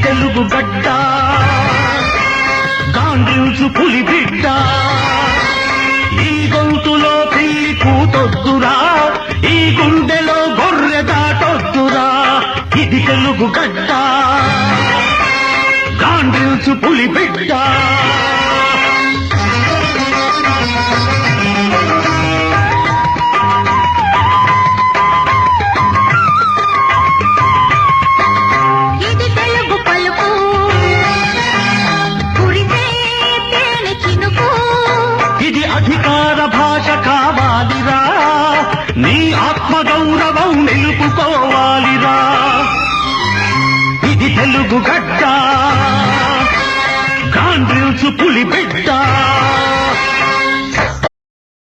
తెలుగు గడ్డ గాండ్రించు పులి బిడ్డ ఈ గొంతులో పిల్లి కూతొద్దురా ఈ గుండెలో గొర్రె దాటొద్దురా ఇది తెలుగు గడ్డ గాండ్రించు పులి బిడ్డ అధికార భాష కావాలిరా నీ ఆత్మగౌరవం నిలుపుకోవాలిరా ఇది తెలుగు గడ్డ గాండ్రించు పులి బిడ్డ